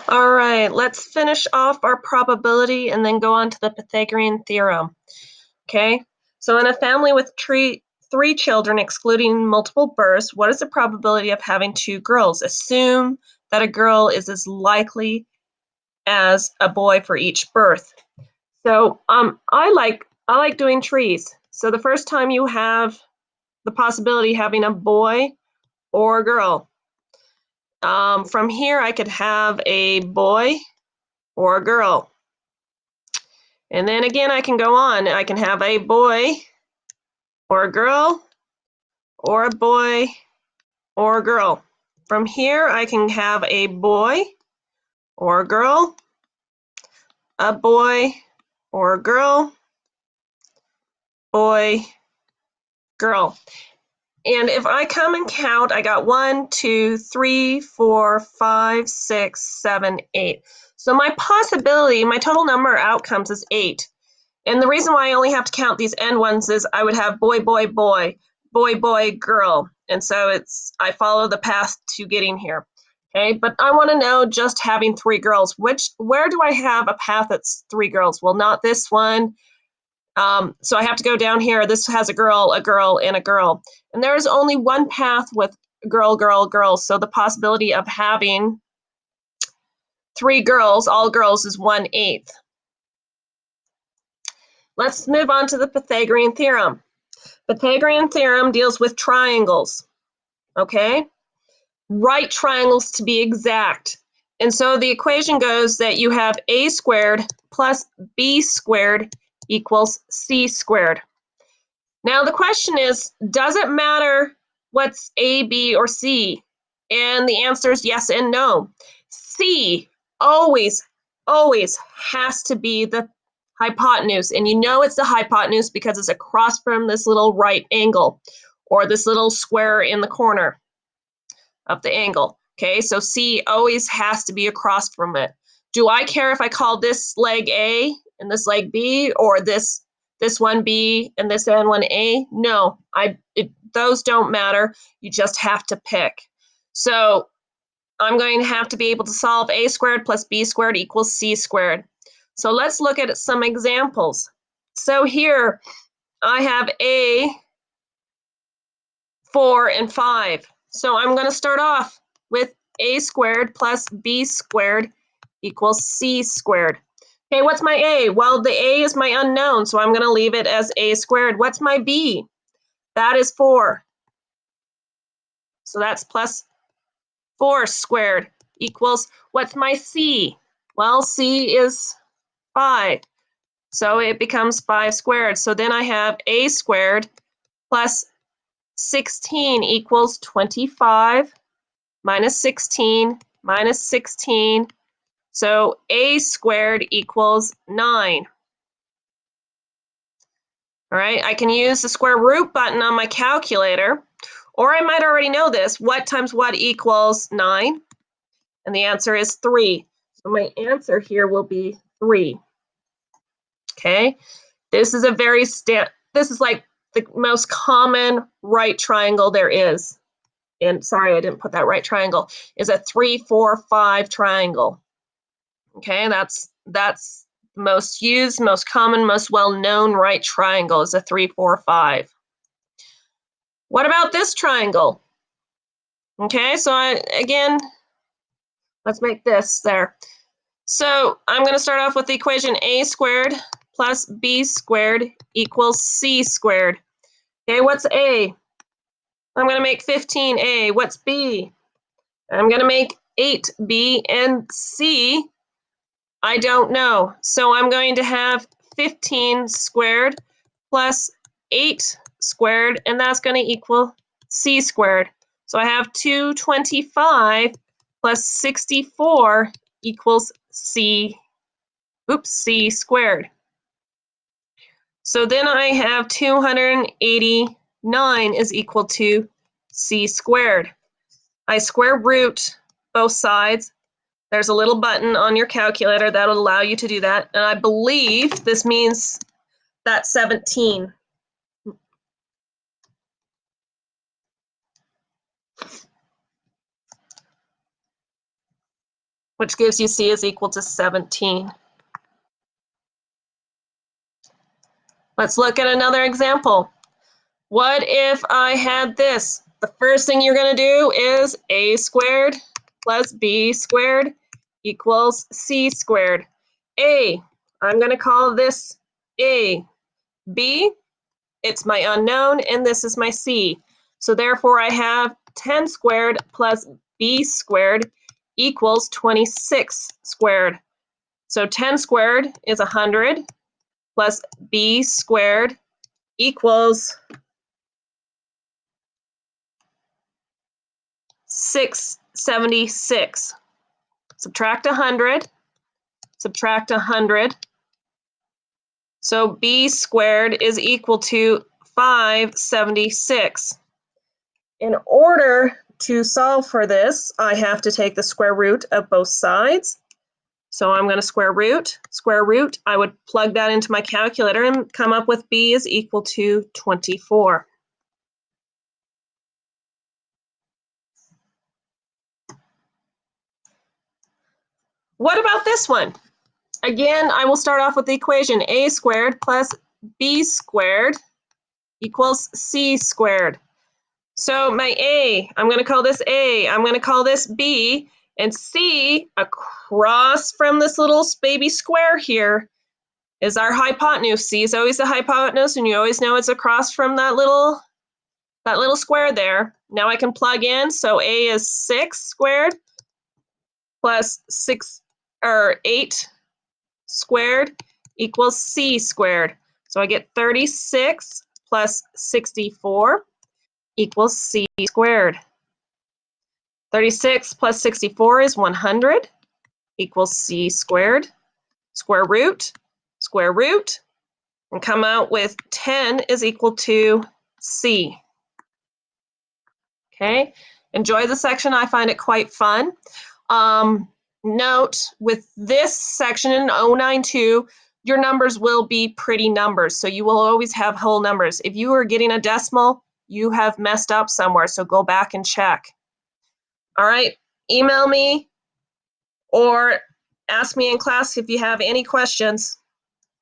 All right, let's finish off our probability and then go on to the Pythagorean theorem. Okay, so in a family with three children, excluding multiple births, what is the probability of having two girls? Assume that a girl is as likely as a boy for each birth. So I like doing trees. So the first time you have the possibility of having a boy or a girl. From here, I could have a boy or a girl. And then again, I can go on. I can have a boy or a girl or a boy or a girl. From here, I can have a boy or a girl, a boy or a girl, boy, girl. And if I come and count, I got 1, 2, 3, 4, 5, 6, 7, 8. So my possibility, my total number of outcomes is 8. And the reason why I only have to count these end ones is I would have boy, boy, boy, boy, boy, girl. And so I follow the path to getting here. Okay, but I want to know just having 3 girls. Where do I have a path that's 3 girls? Well, not this one. So I have to go down here. This has a girl, and a girl. And there is only one path with girl, girl, girl. So the possibility of having 3 girls, all girls, is 1/8. Let's move on to the Pythagorean theorem. Pythagorean theorem deals with triangles, okay? Right triangles to be exact. And so the equation goes that you have a squared plus b squared equals c squared. Now the question is, does it matter what's a, b, or c? And the answer is yes and no. C always has to be the hypotenuse. And you know it's the hypotenuse because it's across from this little right angle or this little square in the corner of the angle. Okay, so C always has to be across from it. Do I care if I call this leg A and this leg B, or this one B and this end one A? No, those don't matter. You just have to pick. So I'm going to have to be able to solve a squared plus b squared equals c squared. So let's look at some examples. So here I have a, 4, and 5. So I'm going to start off with a squared plus b squared equals c squared. Okay, what's my a? Well, the a is my unknown, so I'm going to leave it as a squared. What's my b? That is 4. So that's plus 4 squared equals, what's my c? Well, c is 5. So it becomes 5 squared. So then I have a squared plus 16 equals 25 minus 16 minus 16. So a squared equals 9. All right, I can use the square root button on my calculator, or I might already know this. What times what equals 9? And the answer is 3. So my answer here will be 3. Okay, this is this is like the most common right triangle there is. And sorry, I didn't put that right triangle, is a 3, 4, 5 triangle. Okay, that's most used, most common, most well-known right triangle is a 3, 4, 5. What about this triangle? Okay, so again, let's make this there. So I'm going to start off with the equation a squared plus b squared equals c squared. Okay, what's a? I'm going to make 15a. What's b? I'm going to make 8b, and c, I don't know. So I'm going to have 15 squared plus 8 squared, and that's going to equal c squared. So I have 225 plus 64 equals c squared. So then I have 289 is equal to c squared. I square root both sides. There's a little button on your calculator that will allow you to do that. And I believe this means that's 17. which gives you C is equal to 17. Let's look at another example. What if I had this? The first thing you're going to do is a squared plus b squared equals c squared. A, I'm going to call this A. B, it's my unknown, and this is my c. So therefore I have 10 squared plus b squared equals 26 squared. So 10 squared is 100 plus b squared equals 676. Subtract 100, subtract 100. So b squared is equal to 576. In order to solve for this, I have to take the square root of both sides. So I'm going to square root. I would plug that into my calculator and come up with b is equal to 24. What about this one? Again, I will start off with the equation a squared plus b squared equals c squared. So my A, I'm going to call this A, I'm going to call this B, and C, across from this little baby square here, is our hypotenuse. C is always the hypotenuse, and you always know it's across from that little square there. Now I can plug in, so A is 6 squared plus 8 squared equals C squared. So I get 36 plus 64 equals C squared. 36 plus 64 is 100 equals C squared. Square root, and come out with 10 is equal to C. Okay, enjoy the section. I find it quite fun. Note, with this section in 092, your numbers will be pretty numbers, so you will always have whole numbers. If you are getting a decimal, you have messed up somewhere, so go back and check. All right, email me or ask me in class if you have any questions.